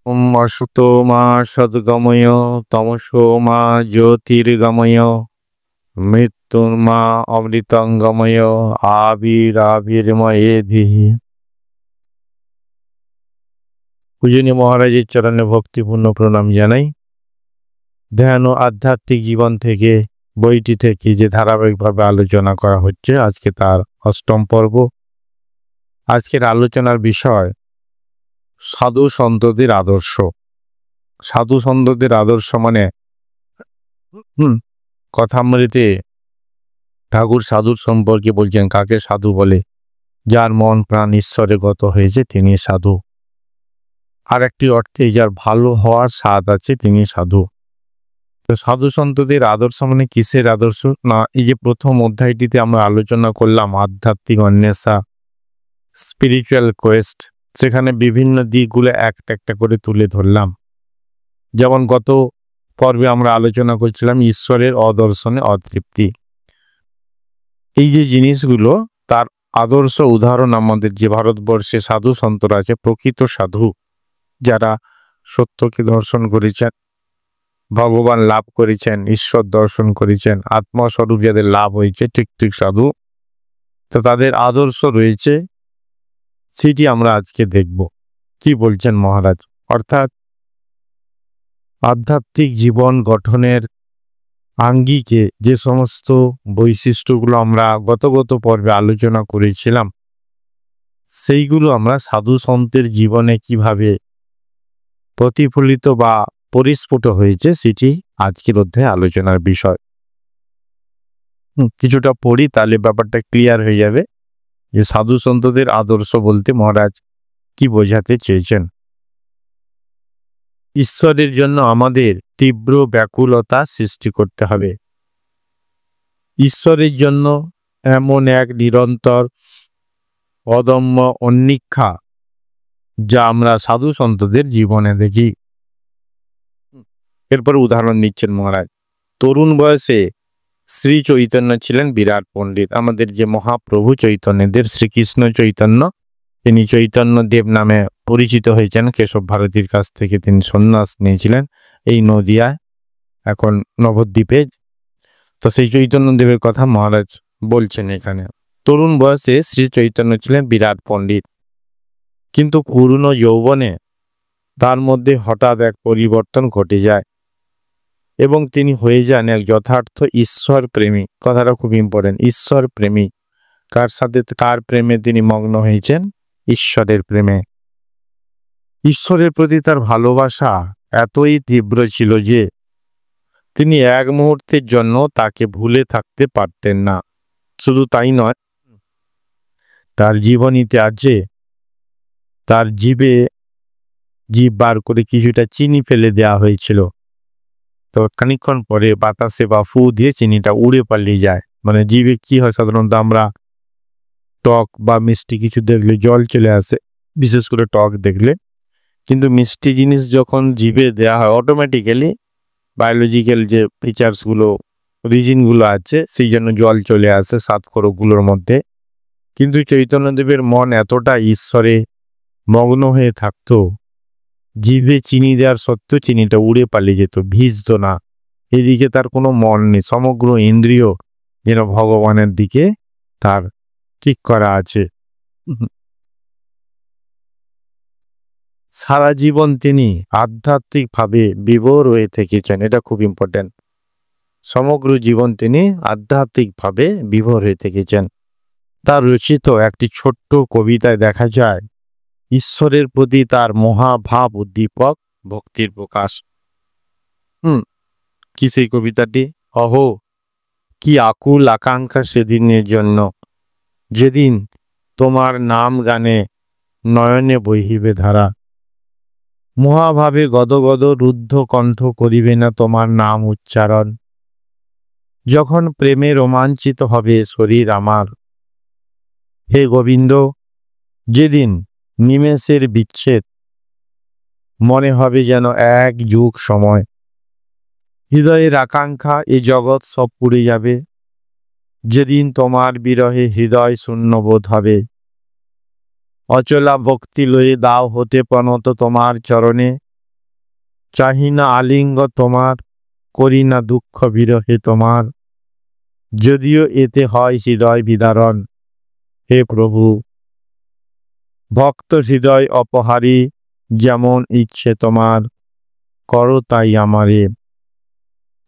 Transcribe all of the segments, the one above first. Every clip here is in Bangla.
অসুতো মা সদ্গময় তমসো মা জ্যোতির্গময় মৃত্যুর্মা অমৃতঙ্গময় আবির্ময়ে ধীহি। পূজনীয় মহারাজের চরণে ভক্তিপূর্ণ প্রণাম জানাই। ধ্যান ও আধ্যাত্মিক জীবন থেকে বইটি থেকে যে ধারাবাহিকভাবে আলোচনা করা হচ্ছে, আজকে তার ৮ম পর্ব। আজকের আলোচনার বিষয় সাধু সন্তদের আদর্শ। সাধু সন্তদের আদর্শ মানে কথামৃতে ঠাকুর সাধুর সম্পর্কে বলছেন, কাকে সাধু বলে? যার মন প্রাণ ঈশ্বরে গত হয়েছে তিনি সাধু। আর একটি অর্থে যার ভালো হওয়ার স্বাদ আছে তিনি সাধু। তো সাধু সন্তদের আদর্শ মানে কিসের আদর্শ? না, এই যে প্রথম অধ্যায়টিতে আমরা আলোচনা করলাম আধ্যাত্মিক অন্বেষা, স্পিরিচুয়াল কোয়েস্ট, সেখানে বিভিন্ন দিকগুলো একটা একটা করে তুলে ধরলাম। যেমন গত পর্বে আমরা আলোচনা করছিলাম ঈশ্বরের অদর্শনে অতৃপ্তি। এই যে জিনিসগুলো, তার আদর্শ উদাহরণ আমাদের যে ভারতবর্ষে সাধু সন্তরা আছে, প্রকৃত সাধু যারা সত্যকে দর্শন করেছেন, ভগবান লাভ করেছেন, ঈশ্বর দর্শন করেছেন, আত্মস্বরূপ যাদের লাভ হয়েছে, ঠিক ঠিক সাধু, তো তাদের আদর্শ রয়েছে, সেটি আমরা আজকে দেখব। কি বলছেন মহারাজ? অর্থাৎ আধ্যাত্মিক জীবন গঠনের আঙ্গিকে যে সমস্ত বৈশিষ্ট্যগুলো আমরা গত পর্বে আলোচনা করেছিলাম, সেইগুলো আমরা সাধু সন্তের জীবনে কিভাবে প্রতিফলিত বা পরিস্ফুট হয়েছে সেটি আজকের অধ্যায়ে আলোচনার বিষয়। কিছুটা পড়ি, তাহলে ব্যাপারটা ক্লিয়ার হয়ে যাবে যে সাধু সন্তদের আদর্শ বলতে মহারাজ কি বোঝাতে চেয়েছেন। ঈশ্বরের জন্য আমাদের তীব্র ব্যাকুলতা সৃষ্টি করতে হবে। ঈশ্বরের জন্য এমন এক নিরন্তর অদম্য অন্বেষা যা আমরা সাধু সন্তদের জীবনে দেখি। এরপর উদাহরণ নিচ্ছেন মহারাজ। তরুণ বয়সে শ্রী চৈতন্য ছিলেন বিরাট পণ্ডিত। আমাদের যে মহাপ্রভু চৈতন্যদেব, শ্রীকৃষ্ণ চৈতন্য, তিনি চৈতন্য দেব নামে পরিচিত হয়েছেন। কেশব ভারতীর কাছ থেকে তিনি সন্ন্যাস নিয়েছিলেন এই নদিয়ায়, এখন নবদ্বীপে। তো সেই চৈতন্য দেবের কথা মহারাজ বলছেন এখানে। তরুণ বয়সে শ্রী চৈতন্য ছিলেন বিরাট পণ্ডিত, কিন্তু পুরনো যৌবনে তার মধ্যে হঠাৎ এক পরিবর্তন ঘটে যায় এবং তিনি হয়ে যান এক যথার্থ ঈশ্বর প্রেমী। কথাটা খুব ইম্পর্টেন্ট, ঈশ্বর প্রেমী। কার সাথে, কার প্রেমে তিনি মগ্ন হয়েছেন? ঈশ্বরের প্রেমে। ঈশ্বরের প্রতি তার ভালোবাসা এতই তীব্র ছিল যে তিনি এক মুহূর্তের জন্য তাকে ভুলে থাকতে পারতেন না। শুধু তাই নয়, তার জীবনীতে আছে তার জিভ বার করে কিছুটা চিনি ফেলে দেওয়া হয়েছিল। তো খানিকক্ষণ পরে বাতাসে বা ফু দিয়ে চিনিটা উড়ে পালিয়ে যায়। মানে জিভে কি হয়, সাধারণত আমরা টক বা মিষ্টি কিছু দেখলে জল চলে আসে, বিশেষ করে টক দেখলে। কিন্তু মিষ্টি জিনিস যখন জিভে দেওয়া হয়, অটোমেটিক্যালি বায়োলজিক্যাল যে ফিচার্সগুলো, রিজিনগুলো আছে, সেই জন্য জল চলে আসে স্বাদকোরকগুলোর মধ্যে। কিন্তু চৈতন্যদেবের মন এতটা ঈশ্বরে মগ্ন হয়ে থাকতো, জিভে চিনি দেওয়ার সত্ত্বেও চিনিটা উড়ে পালিয়ে যেত, ভিজত না। এদিকে তার কোনো মন নেই, সমগ্র ইন্দ্রিয় যেন ভগবানের দিকে তার ঠিক করা আছে। সারা জীবন তিনি আধ্যাত্মিকভাবে বিভোর হয়ে থেকেছেন। এটা খুব ইম্পর্টেন্ট। সমগ্র জীবন তিনি আধ্যাত্মিকভাবে বিভোর হয়ে থেকেছেন। তার রচিত একটি ছোট্ট কবিতায় দেখা যায় ঈশ্বরের প্রতি তার মহাভাব উদ্দীপক ভক্তির প্রকাশ। কি সেই কবিতাটি? অহো, কি আকুল আকাঙ্ক্ষা সেদিনের জন্য, যেদিন তোমার নাম গানে নয়নে বহিবে ধারা। মহাভাবে গদগদ রুদ্ধ কণ্ঠ করিবে না তোমার নাম উচ্চারণ, যখন প্রেমে রোমাঞ্চিত হবে শরীর আমার। হে গোবিন্দ, যেদিন নিমেষের বিচ্ছেদ মনে হবে যেন এক যুগ সময়। হৃদয়ের আকাঙ্ক্ষা এ জগৎ সব পুড়ে যাবে, যেদিন তোমার বিরহে হৃদয় শূন্য বোধ হবে। অচলা ভক্তি লয়ে দাও হতে প্রণত তোমার চরণে, চাহি না আলিঙ্গ তোমার, করি না দুঃখ বিরহে তোমার, যদিও এতে হয় হৃদয় বিদারণ। হে প্রভু, ভক্ত হৃদয় অপহারী, যেমন ইচ্ছে তোমার, করো তাই আমারে।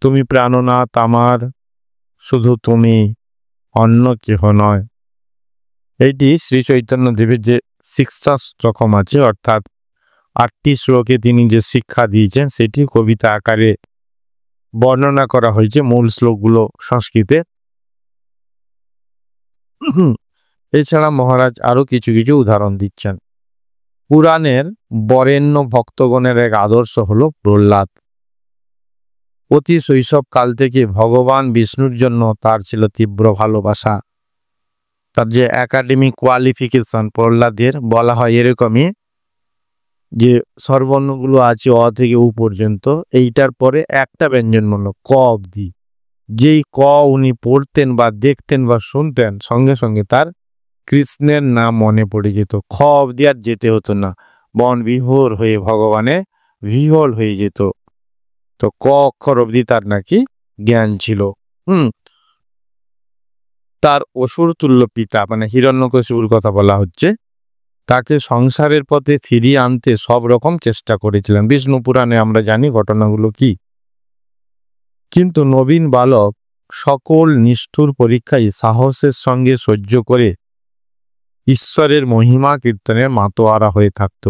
তুমি প্রাণনাথ আমার, শুধু তুমি, অন্য কেহ নয়। এইটি শ্রী চৈতন্য দেবের যে 6টা শ্লোকম আছে, অর্থাৎ 8টি শ্লোকে তিনি যে শিক্ষা দিয়েছেন সেটি কবিতা আকারে বর্ণনা করা হয়েছে, মূল শ্লোকগুলো সংস্কৃতে। এছাড়া মহারাজ আরো কিছু কিছু উদাহরণ দিচ্ছেন। পুরাণের বরেণ্য ভক্তগণের এক আদর্শ হলো প্রহ্লাদ। অতি শৈশব কাল থেকে ভগবান বিষ্ণুর জন্য তার ছিল তীব্র ভালোবাসা। তার যে একাডেমিক কোয়ালিফিকেশন প্রহ্লাদের, বলা হয় এরকমই যে স্বরবর্ণগুলো আছে অ থেকে উ পর্যন্ত, এইটার পরে একটা ব্যঞ্জনবর্ণ ক অবধি, যেই ক উনি পড়তেন বা দেখতেন বা শুনতেন, সঙ্গে সঙ্গে তার কৃষ্ণের নাম মনে পড়ে যেত। খ অবধি আর যেতে হতো না, বন বিভোর হয়ে ভগবানে বিহ্বল হয়ে যেত। তো ক অক্ষর অবধি তার নাকি জ্ঞান ছিল। তার অসুর তুল্য পিতা মানে হিরণ্যকশিপুর কথা বলা হচ্ছে, তাকে সংসারের পথে ফিরিয়ে আনতে সব রকম চেষ্টা করেছিলেন। বিষ্ণু পুরাণে আমরা জানি ঘটনাগুলো কি। কিন্তু নবীন বালক সকল নিষ্ঠুর পরীক্ষায় সাহসের সঙ্গে সহ্য করে ঈশ্বরের মহিমা কীর্তনের মাতোয়ারা হয়ে থাকত।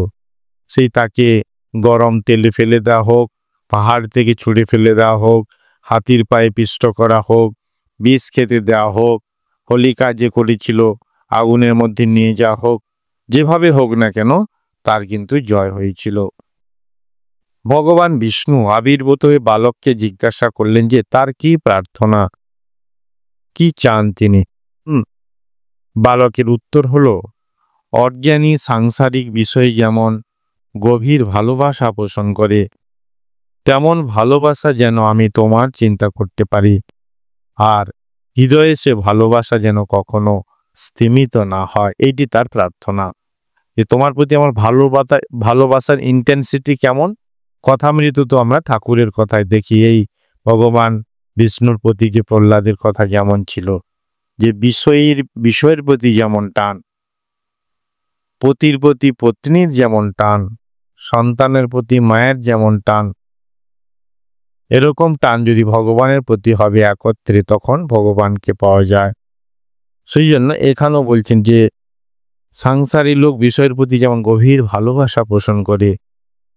সেই তাকে গরম তেলে ফেলে দেওয়া হোক, পাহাড় থেকে ছুঁড়ে ফেলে দেওয়া হোক, হাতির পায়ে পিষ্ট করা হোক, বিষ খেতে দেওয়া হোক, হোলিকা যে করেছিল আগুনের মধ্যে নিয়ে যাওয়া হোক, যেভাবে হোক না কেন তার কিন্তু জয় হয়েছিল। ভগবান বিষ্ণু আবির্ভূত হয়ে বালককে জিজ্ঞাসা করলেন যে তার কি প্রার্থনা, কি চান তিনি। বালকের উত্তর হলো, অজ্ঞানী সাংসারিক বিষয়ে যেমন গভীর ভালোবাসা পোষণ করে, তেমন ভালোবাসা যেন আমি তোমার চিন্তা করতে পারি, আর হৃদয়ে সে ভালোবাসা যেন কখনো স্তিমিত না হয়। এইটি তার প্রার্থনা, যে তোমার প্রতি আমার ভালোবাসার ইন্টেন্সিটি কেমন। কথামৃত তো আমরা ঠাকুরের কথায় দেখি, এই ভগবান বিষ্ণুর প্রতি যে প্রহ্লাদের কথা যেমন ছিল, যে বিষয়ের প্রতি যেমন টান, পতির প্রতি পত্নীর যেমন টান, সন্তানের প্রতি মায়ের যেমন টান, এরকম টান যদি ভগবানের প্রতি হবে একত্রে, তখন ভগবানকে পাওয়া যায়। সেই জন্য এখানেও বলছেন যে সংসারী লোক বিষয়ের প্রতি যেমন গভীর ভালোবাসা পোষণ করে,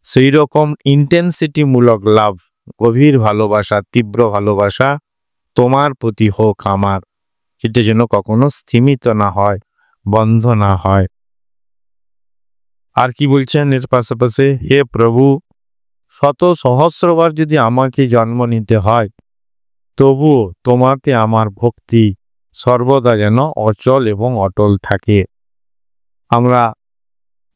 সেই রকম ইন্টেন্সিটিমূলক লাভ, গভীর ভালোবাসা, তীব্র ভালোবাসা তোমার প্রতি হোক আমার, সেটা যেন কখনো স্থিমিত না হয়, বন্ধ না হয়। আর কি বলছেন এর পাশাপাশি, হে প্রভু, শত সহস্রবার যদি আমাকে জন্ম নিতে হয়, তবুও তোমাতে আমার ভক্তি সর্বদা যেন অচল এবং অটল থাকে। আমরা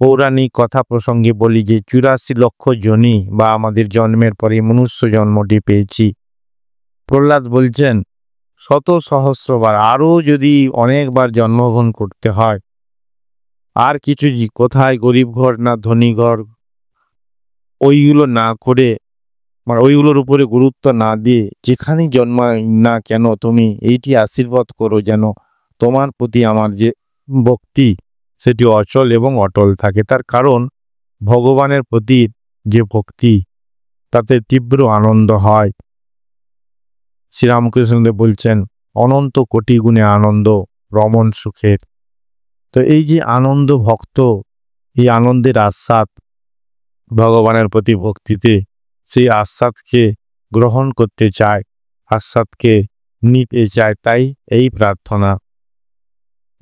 পৌরাণিক কথা প্রসঙ্গে বলি যে 84 লক্ষ যোনি বা আমাদের জন্মের পরে মনুষ্য জন্মটি পেয়েছি। প্রহ্লাদ বলছেন শত সহস্রবার, আরও যদি অনেকবার জন্মগ্রহণ করতে হয়, আর কিছু কোথায় গরিব ঘর না ধনী ঘর, ওইগুলো না করে, মানে ওইগুলোর উপরে গুরুত্ব না দিয়ে যেখানেই জন্মায় না কেন তুমি এইটি আশীর্বাদ করো যেন তোমার প্রতি আমার যে ভক্তি সেটি অচল এবং অটল থাকে। তার কারণ ভগবানের প্রতি যে ভক্তি, তাতে তীব্র আনন্দ হয়। শ্রীরামকৃষ্ণদেব বলছেন অনন্ত কোটি গুণে আনন্দ রমণ সুখের। তো এই যে আনন্দ ভক্ত, এই আনন্দের আস্বাদ ভগবানের প্রতি ভক্তিতে, সেই আস্বাদকে গ্রহণ করতে চায়, আস্বাদকে নিতে চায়, তাই এই প্রার্থনা।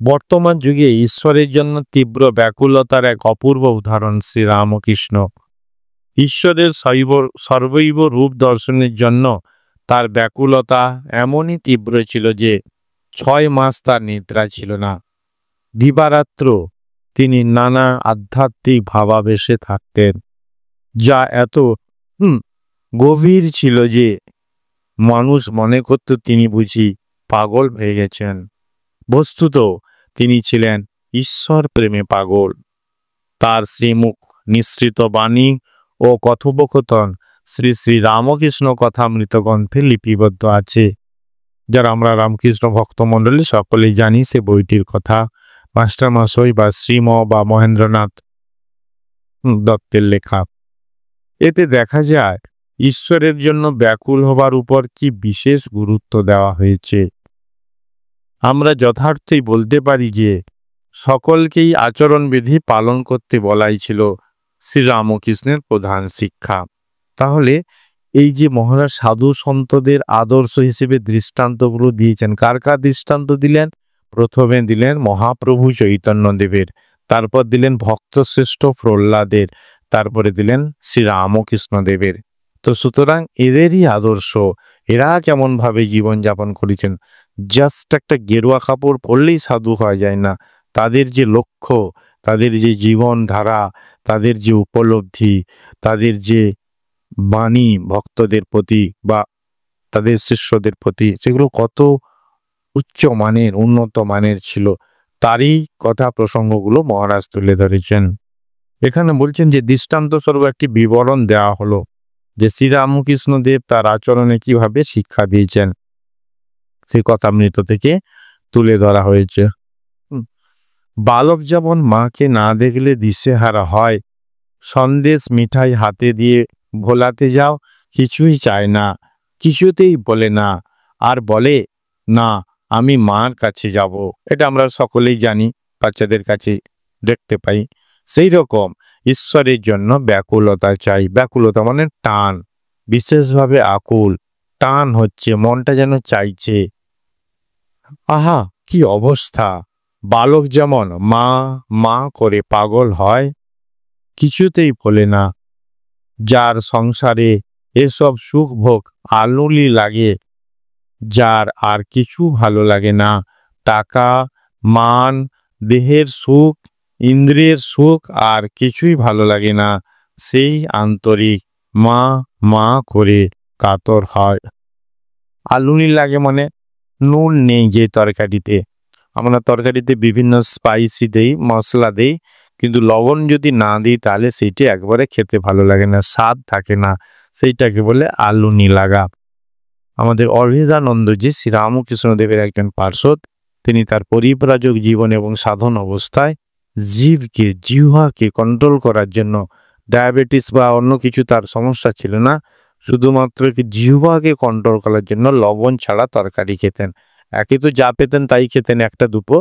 বর্তমান যুগে ঈশ্বরের জন্য তীব্র ব্যাকুলতার এক অপূর্ব উদাহরণ শ্রীরামকৃষ্ণ। ঈশ্বরের সর্বৈব রূপ দর্শনের জন্য তার ব্যাকুলতা এমনই তীব্র ছিল যে 6 মাস তার নিদ্রা ছিল না। দিবারাত্র তিনি নানা আধ্যাত্মিক ভাবাবেশে থাকতেন, যা এত গভীর ছিল যে মানুষ মনে করত তিনি বুঝি পাগল হয়ে গেছেন। বস্তুত তিনি ছিলেন ঈশ্বর প্রেমে পাগল। তার শ্রীমুখ নিঃসৃত বাণী ও কথোপকথন শ্রী শ্রী রামকৃষ্ণ কথামৃত গ্রন্থে লিপিবদ্ধ আছে। যারা আমরা রামকৃষ্ণ ভক্তমণ্ডলী সকলেই জানি সে বইটির কথা। মাস্টারমশাই বা শ্রীম বা মহেন্দ্রনাথ দত্তের লেখা। এতে দেখা যায় ঈশ্বরের জন্য ব্যাকুল হবার উপর কি বিশেষ গুরুত্ব দেওয়া হয়েছে। আমরা যথার্থই বলতে পারি যে সকলকেই আচরণবিধি পালন করতে বলাই ছিল শ্রীরামকৃষ্ণের প্রধান শিক্ষা। তাহলে এই যে মহারাজ সাধু সন্তদের আদর্শ হিসেবে দৃষ্টান্তগুলো দিয়েছেন, কার কার দৃষ্টান্ত দিলেন? প্রথমে দিলেন মহাপ্রভু চৈতন্যদেবের, তারপর দিলেন ভক্তশ্রেষ্ঠ প্রহ্লাদের, তারপরে দিলেন শ্রীরামকৃষ্ণদেবের। তো সুতরাং এদেরই আদর্শ, এরা কেমনভাবে জীবনযাপন করেছেন। জাস্ট একটা গেরুয়া কাপড় পরলেই সাধু হওয়া যায় না। তাদের যে লক্ষ্য, তাদের যে জীবনধারা, তাদের যে উপলব্ধি, তাদের যে বাণী ভক্তদের প্রতি বা তাদের শিষ্যদের প্রতি, সেগুলো কত উচ্চ মানের, উন্নত মানের ছিল, তারই কথা প্রসঙ্গগুলো মহারাজ তুলে ধরেছেন। এখানে বলছেন যে দৃষ্টান্ত স্বরূপ একটি বিবরণ দেওয়া হলো যে শ্রীরামকৃষ্ণ দেব তার আচরণে কিভাবে শিক্ষা দিয়েছেন, সেই কথামৃত থেকে তুলে ধরা হয়েছে। বালক যেমন মাকে না দেখলে দিশেহারা হয়, সন্দেশ মিঠাই হাতে দিয়ে ভোলাতে যাও, কিছুই চায় না, কিছুতেই বলে না, আর বলে না আমি মার কাছে যাব। এটা আমরা সকলেই জানি, বাচ্চাদের কাছে দেখতে পাই। সেই রকম ঈশ্বরের জন্য ব্যাকুলতা চাই। ব্যাকুলতা মানে টান, বিশেষভাবে আকুল টান হচ্ছে, মনটা যেন চাইছে। আহা কি অবস্থা! বালক যেমন মা মা করে পাগল হয়, কিছুতেই ভোলে না। যার সংসারে এসব সুখ ভোগ আলুলি লাগে, যার আর কিছু ভালো লাগে না, টাকা, মান, দেহের সুখ, ইন্দ্রিয়ের সুখ আর কিছুই ভালো লাগে না, সেই আন্তরিক মা মা করে কাতর হয়। আলুনি লাগে মানে নুন নেই যে তরকারিতে। আমরা তরকারিতে বিভিন্ন স্পাইসি দেই, মশলা দেই, কিন্তু লবণ যদি না দিই তাহলে সেইটি একবারে খেতে ভালো লাগে না, স্বাদ থাকে না। সেইটাকে বলে আলুনি লাগা। আমাদের অভেদানন্দজি শ্রীরামকৃষ্ণদেবের একজন পার্ষদ, তিনি তার পরিব্রাজক জীবন এবং সাধন অবস্থায় জীবকে, জিহ্বাকে কন্ট্রোল করার জন্য, ডায়াবেটিস বা অন্য কিছু তার সমস্যা ছিল না, শুধুমাত্র জিহ্বাকে কন্ট্রোল করার জন্য লবণ ছাড়া তরকারি খেতেন। একে তো যা পেতেন তাই খেতেন একটা দুটো,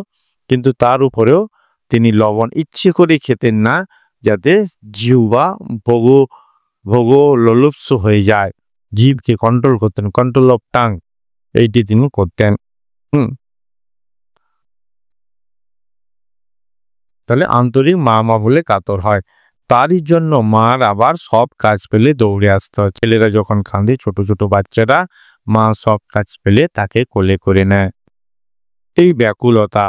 কিন্তু তার উপরেও তিনি লবণ ইচ্ছে করে খেতেন না, যাতে জিহ্বা ভোগ লোলুপ্স হয়ে যায়। জীবকে কন্ট্রোল করতেন, কন্ট্রোল অফ টাং, এইটি তিনি করতেন। তাহলে আন্তরিক মা মা বলে কাতর হয়। তারই জন্য মার আবার সব কাজ পেলে দৌড়ে আসতে হয়। ছেলেরা যখন কাঁদে, ছোট ছোট বাচ্চারা, মা সব কাজ পেলে তাকে কোলে করে নেয়। এই ব্যাকুলতা,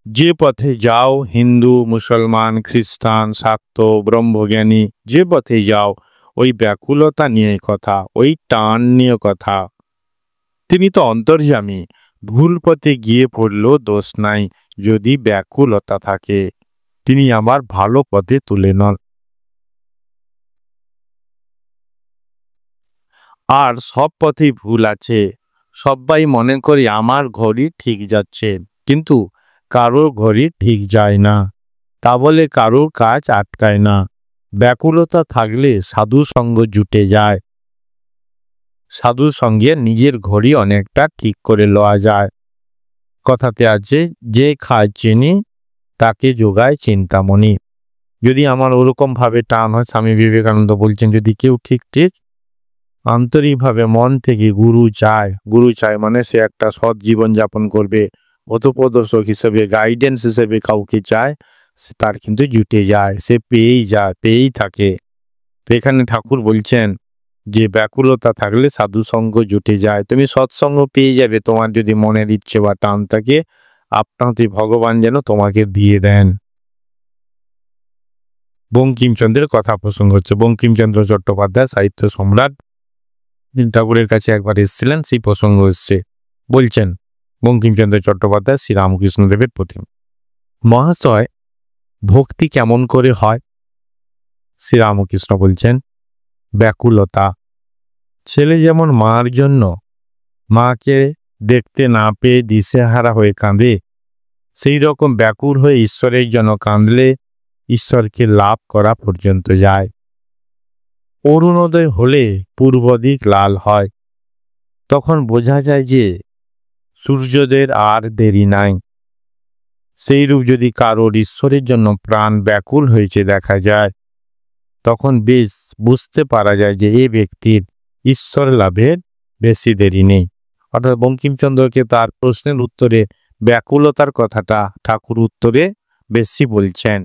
যে পথে যাও, হিন্দু, মুসলমান, খ্রিস্টান, শাক্ত, ব্রহ্মজ্ঞানী, যে পথে যাও, ওই ব্যাকুলতা নিয়ে কথা, ওই টান নিয়ে কথা। তিনি তো অন্তর্যামী, ভুল পথে গিয়ে পড়লেও দোষ নাই যদি ব্যাকুলতা থাকে, তিনি আবার ভালো পথে তুলে নন। আর সব পথেই ভুল আছে। সবাই মনে করি আমার ঘড়ি ঠিক যাচ্ছে, কিন্তু কারোর ঘড়ি ঠিক যায় না। তা বলে কারোর কাজ আটকায় না। ব্যাকুলতা থাকলে সাধু সঙ্গ জুটে যায়। সাধুর সঙ্গে নিজের ঘড়ি অনেকটা ঠিক করে লওয়া যায়। কথাতে আছে, যে খায় চিনি তাকে যোগায় চিন্তামণি। যদি আমার ওরকম ভাবে টান হয়, স্বামী বিবেকানন্দ বলছেন, যদি কেউ ঠিক ঠিক আন্তরিকভাবে মন থেকে গুরু চায় মানে সে একটা সৎ জীবন যাপন করবে, পথপ্রদর্শক হিসেবে, গাইডেন্স হিসেবে কাউকে চায়, তার কিন্তু জুটে যায়, সে পেয়েই থাকে। এখানে ঠাকুর বলছেন যে ব্যাকুলতা থাকলে সাধু সঙ্গ জুটে যায়। তুমি সৎসঙ্গ পেয়ে যাবে, তোমার যদি মনের ইচ্ছে বা টান থাকে, আপনাতে ভগবান যেন তোমাকে দিয়ে দেন। বঙ্কিমচন্দ্রের কথা প্রসঙ্গ হচ্ছে। বঙ্কিমচন্দ্র চট্টোপাধ্যায় সাহিত্য সম্রাট, ঠাকুরের কাছে একবার এসেছিলেন, সেই প্রসঙ্গ এসছে। বলছেন বঙ্কিমচন্দ্র চট্টোপাধ্যায় শ্রীরামকৃষ্ণদেবের প্রতি, মহাশয় ভক্তি কেমন করে হয়? শ্রীরামকৃষ্ণ বলছেন, ব্যাকুলতা, ছেলে যেমন মার জন্য মাকে দেখতে না পেয়ে দিশেহারা হয়ে কাঁদে, সেই রকম ব্যাকুল হয়ে ঈশ্বরের জন্য কাঁদলে ঈশ্বরকে লাভ করা পর্যন্ত যায়। অরুণোদয় হলে পূর্ব দিক লাল হয়, তখন বোঝা যায় যে সূর্যোদয়ের আর দেরি নাই। সেইরূপ যদি কারোর ঈশ্বরের জন্য প্রাণ ব্যাকুল হয়েছে দেখা যায়, তখন বেশ বুঝতে পারা যায় যে এই ব্যক্তির ঈশ্বর লাভের বেশি দেরি নেই। অর্থাৎ বঙ্কিমচন্দ্রকে তার প্রশ্নের উত্তরে ব্যাকুলতার কথাটা ঠাকুর উত্তরে বেশি বলছেন।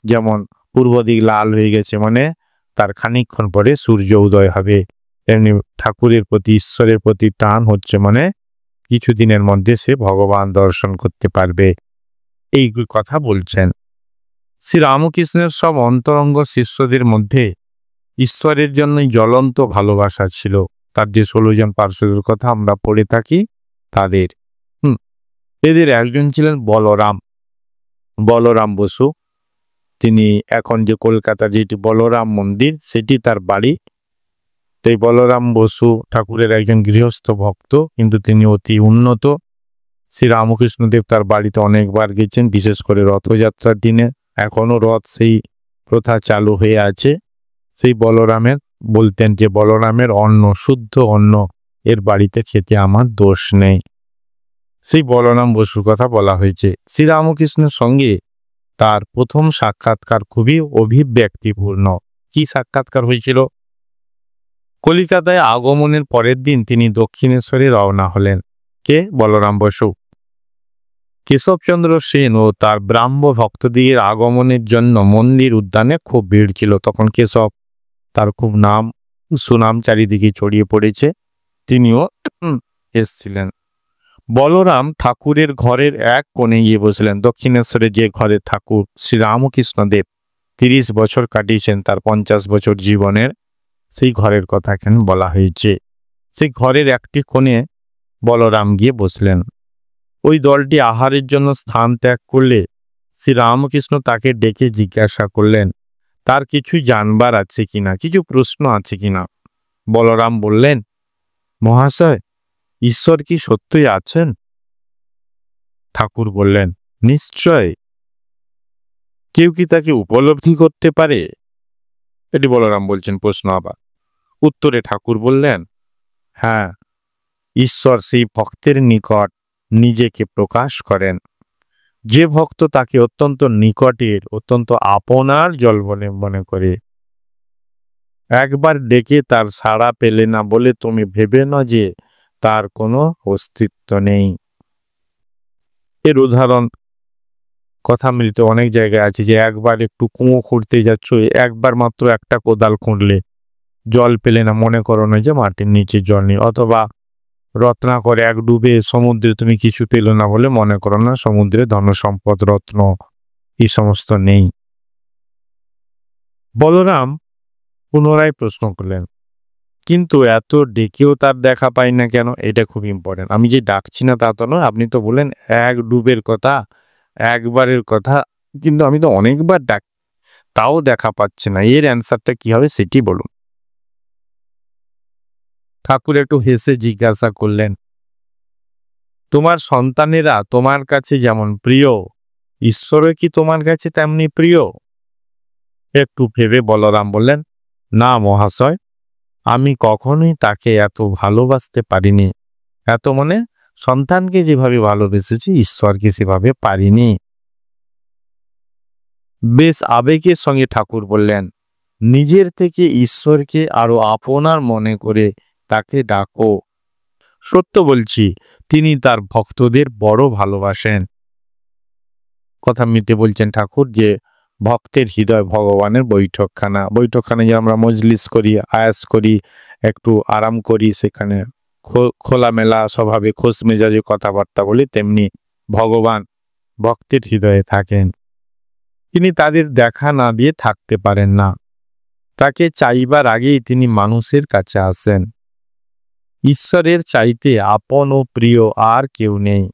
যেমন পূর্ব দিক লাল হয়ে গেছে মানে তার খানিকক্ষণ পরে সূর্য উদয় হবে, তেমনি ঠাকুরের প্রতি ঈশ্বরের প্রতি টান হচ্ছে মানে কিছুদিনের মধ্যে সে ভগবান দর্শন করতে পারবে, এই কথা বলছেন। শ্রী রামকৃষ্ণের সব অন্তরঙ্গ শিষ্যদের মধ্যে ঈশ্বরের জন্যই জ্বলন্ত ভালোবাসা ছিল। তার যে 16 জন পার্শ্বদের কথা আমরা পড়ে থাকি তাদের এদের একজন ছিলেন বলরাম বসু। তিনি এখন যে কলকাতার যেটি বলরাম মন্দির সেটি তার বাড়ি। তাই বলরাম বসু ঠাকুরের একজন গৃহস্থ ভক্ত, কিন্তু তিনি অতি উন্নত। শ্রী রামকৃষ্ণদেব তার বাড়িতে অনেকবার গেছেন, বিশেষ করে রথযাত্রার দিনে। এখনও রথ সেই প্রথা চালু হয়ে আছে। সেই বলরামের বলতেন যে বলরামের অন্ন শুদ্ধ অন্ন, এর বাড়িতে খেতে আমার দোষ নেই। সেই বলরাম বসুর কথা বলা হয়েছে। শ্রীরামকৃষ্ণের সঙ্গে তার প্রথম সাক্ষাৎকার খুবই অভিব্যক্তিপূর্ণ। কি সাক্ষাৎকার হয়েছিল? কলিকাতায় আগমনের পরের দিন তিনি দক্ষিণেশ্বরে রওনা হলেন। কে? বলরাম বসু। কেশবচন্দ্র সেন ও তার ব্রাহ্ম ভক্তদের আগমনের জন্য মন্দির উদ্যানে খুব ভিড় ছিল। তখন কেশব তার খুব নাম সুনাম চারিদিকে ছড়িয়ে পড়েছে, তিনিও এসছিলেন। বলরাম ঠাকুরের ঘরের এক কোণে গিয়ে বসলেন। দক্ষিণেশ্বরে যে ঘরে ঠাকুর শ্রী রামকৃষ্ণদেব 30 বছর কাটিয়েছেন তার 50 বছর জীবনের, সেই ঘরের কথা এখানে বলা হয়েছে। সেই ঘরের একটি কোণে বলরাম গিয়ে বসলেন। ওই দলটি আহারের জন্য স্থান ত্যাগ করলে শ্রী রামকৃষ্ণ তাকে ডেকে জিজ্ঞাসা করলেন তার কিছু জানবার আছে কিনা, কিছু প্রশ্ন আছে কিনা। বলরাম বললেন, মহাশয়, ঈশ্বর কি সত্যই আছেন? ঠাকুর বললেন, নিশ্চয়। কেউ কি তাকে উপলব্ধি করতে পারে? এটি বলরাম বলছেন প্রশ্ন। আবার উত্তরে ঠাকুর বললেন, হ্যাঁ, ঈশ্বর সেই ভক্তের নিকট নিজেকে প্রকাশ করেন। যে ভক্ত তাকে অত্যন্ত নিকটের, অত্যন্ত আপনার জল বলে মনে করে, একবার ডেকে তার সাড়া পেলে না বলে তুমি ভেবে না যে তার কোনো অস্তিত্ব নেই। এর উদাহরণ কথামৃতে অনেক জায়গায় আছে যে একবার একটু কুঁয়ো খুঁড়তে যাচ্ছ, একবার মাত্র একটা কোদাল খুঁড়লে জল পেলে না, মনে করো না যে মাটির নিচে জল নেই। অথবা রত্নাকর এক ডুবে সমুদ্রে তুমি কিছু পেল না বলে মনে করো না সমুদ্রে ধনসম্পদ রত্ন এই সমস্ত নেই। বলরাম পুনরায় প্রশ্ন করলেন, কিন্তু এত ডেকেও তার দেখা পাই না কেন? এটা খুব ইম্পর্টেন্ট। আমি যে ডাকছি না তা তো নয়, আপনি তো বলেন এক ডুবের কথা, একবারের কথা, কিন্তু আমি তো অনেকবার ডাক, তাও দেখা পাচ্ছে না। এর অ্যান্সারটা কি হবে সেটি বলুন। ঠাকুর একটু হেসে জিজ্ঞাসা করলেন, তোমার সন্তানেরা তোমার কাছে যেমন প্রিয়, ঈশ্বরও কি তোমার কাছে তেমনি প্রিয়? একটু ভেবে বলরাম বললেন, না মহাশয়, আমি কখনোই তাকে এত ভালোবাসতে পারিনি। এত মানে সন্তানকে যেভাবে ভালোবেসেছি ঈশ্বরকে সেভাবে পারিনি। বেশ আবেগের সঙ্গে ঠাকুর বললেন, নিজের থেকে ঈশ্বরকে আরো আপনার মনে করে তাকে ডাকো। সত্য বলছি, তিনি তার ভক্তদের বড় ভালোবাসেন। কথা মিটে বলছেন ঠাকুর যে ভক্তের হৃদয় ভগবানের বৈঠকখানা। বৈঠকখানা যে আমরা মজলিস করি, আয়াস করি, একটু আরাম করি, সেখানে খোলামেলা স্বভাবে খোশ মেজাজে কথাবার্তা বলি, তেমনি ভগবান ভক্তের হৃদয়ে থাকেন। তিনি তাদের দেখা না দিয়ে থাকতে পারেন না। তাকে চাইবার আগেই তিনি মানুষের কাছে আসেন। ঈশ্বরের চাইতে আপন ও প্রিয় আর কেউ নেই।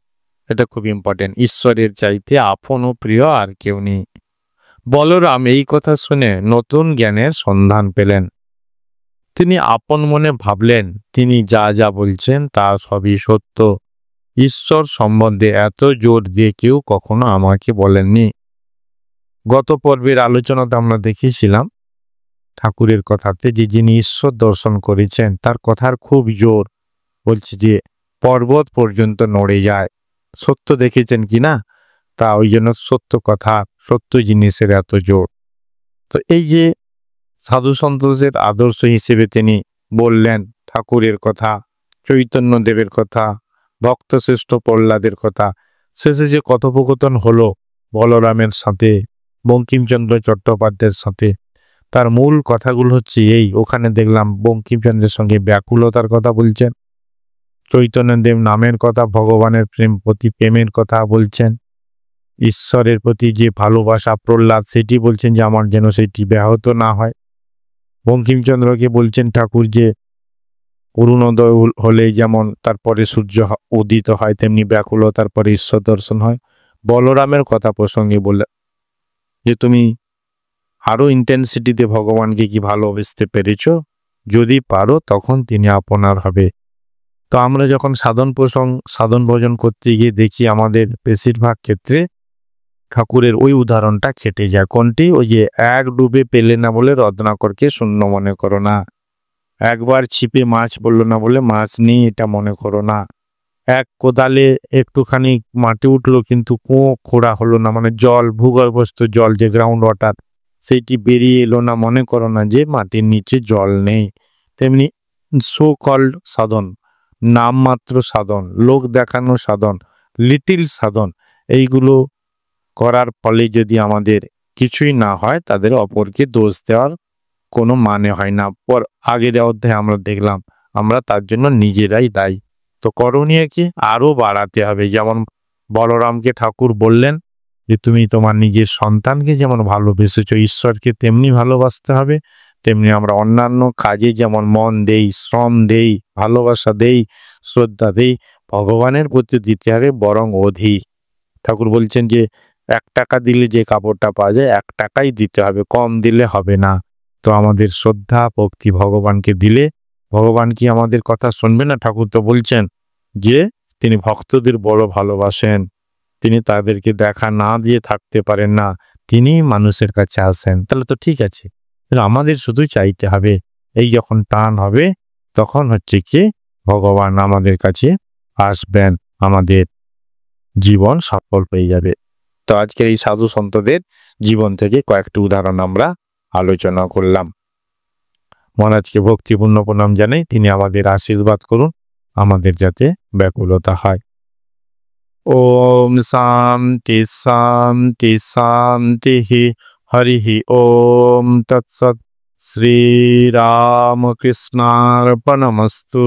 এটা খুব ইম্পর্টেন্ট। ঈশ্বরের চাইতে আপন ও প্রিয় আর কেউ নেই। বলরাম এই কথা শুনে নতুন জ্ঞানের সন্ধান পেলেন। তিনি আপন মনে ভাবলেন তিনি যা যা বলছেন তা সবই সত্য। ঈশ্বর সম্বন্ধে এত জোর দিয়ে কেউ কখনো আমাকে বলেননি। গত পর্বের আলোচনাতে আমরা দেখেছিলাম ঠাকুরের কথাতে যে যিনি ঈশ্বর দর্শন করেছেন তার কথার খুব জোর, বলছে যে পর্বত পর্যন্ত নড়ে যায়। সত্য দেখেছেন কিনা, তা ওই জন্য সত্য কথা সত্য জিনিসের এত জোর। তো এই যে সাধু সন্তদের আদর্শ হিসেবে তিনি বললেন ঠাকুরের কথা, চৈতন্যদেবের কথা, ভক্তশ্রেষ্ঠ প্রহ্লাদের কথা। শেষে যে কথোপকথন হলো বলরামের সাথে, বঙ্কিমচন্দ্র চট্টোপাধ্যায়ের সাথে, তার মূল কথাগুলো হচ্ছে এই। ওখানে দেখলাম বঙ্কিমচন্দ্রের সঙ্গে ব্যাকুলতার কথা বলছেন, চৈতন্যদেব নামের কথা, ভগবানের প্রেমের কথা বলছেন, ঈশ্বরের প্রতি যে ভালোবাসা প্রহ্লাদ সেটি বলছেন যে আমার যেন সেটি ব্যাহত না হয়। বঙ্কিমচন্দ্রকে বলছেন ঠাকুর যে অরুণোদয় হলে যেমন তারপরে সূর্য উদিত হয় তেমনি ব্যাকুলতার পরে ঈশ্বর দর্শন হয়। বলরামের কথা প্রসঙ্গে বলে যে তুমি আরো ইন্টেন্সিটিতে ভগবানকে কি ভালোবাসতে পেরেছ, যদি পারো তখন তিনি আপনার হবে। তো আমরা যখন সাধন ভজন করতে গিয়ে দেখি আমাদের বেশিরভাগ ক্ষেত্রে ঠাকুরের ওই উদাহরণটা খেটে যায়। কোনটি? ওই যে এক ডুবে পেলে না বলে রত্নাকরকে শূন্য মনে করো না, একবার ছিপে মাছ বললো না বলে মাছ নেই এটা মনে করো না, এক কোদালে একটুখানি মাটি উঠলো কিন্তু কুয়ো খোঁড়া হলো না, মানে জল ভূগর্ভস্থ জল যে গ্রাউন্ড ওয়াটার সেইটি বেরিয়ে এলো না, মনে করো না যে মাটির নিচে জল নেই। তেমনি সো কল্ড সাধন, নামমাত্র সাধন, লোক দেখানো সাধন, লিটিল সাধন, এইগুলো করার ফলে যদি আমাদের কিছুই না হয় তাদের অপরকে দোষ দেওয়ার কোনো মানে হয় না। আগের অধ্যায়ে আমরা দেখলাম আমরা তার জন্য নিজেরাই দায়ী। তো করণীয় কি? আরো বাড়াতে হবে। যেমন বলরামকে ঠাকুর বললেন যে তুমি তোমার নিজের সন্তানকে যেমন ভালোবেসেছো ঈশ্বরকে তেমনি ভালোবাসতে হবে, তেমনি আমরা অন্যান্য কাজে যেমন মন দেই, শ্রম দেই, ভালোবাসা দেই, শ্রদ্ধা দেই, ভগবানের প্রতি দিতে হবে বরং অধিক। ঠাকুর বলছেন যে 1 টাকা দিলে যে কাপড়টা পাওয়া যায় 1 টাকাই দিতে হবে, কম দিলে হবে না। তো আমাদের শ্রদ্ধা ভক্তি ভগবানকে দিলে ভগবান কি আমাদের কথা শুনবে না? ঠাকুর তো বলছেন যে তিনি ভক্তদের বড় ভালোবাসেন, তিনি তাদেরকে দেখা না দিয়ে থাকতে পারেন না, তিনি মানুষের কাছে আসেন। তাহলে তো ঠিক আছে, আমাদের শুধু চাইতে হবে। এই যখন টান হবে তখন হচ্ছে কি ভগবান আমাদের কাছে আসবেন, আমাদের জীবন সফল হয়ে যাবে। তো আজকের এই সাধু সন্তদের জীবন থেকে কয়েকটি উদাহরণ আমরা আলোচনা করলাম। মহারাজকে ভক্তিপূর্ণ প্রণাম জানাই, তিনি আমাদের আশীর্বাদ করুন আমাদের যাতে ব্যাকুলতা হয়। ওম শান্তি শান্তি শান্তি। হরি ওম তৎসৎ। শ্রীরামকৃষ্ণার্পণমস্তু।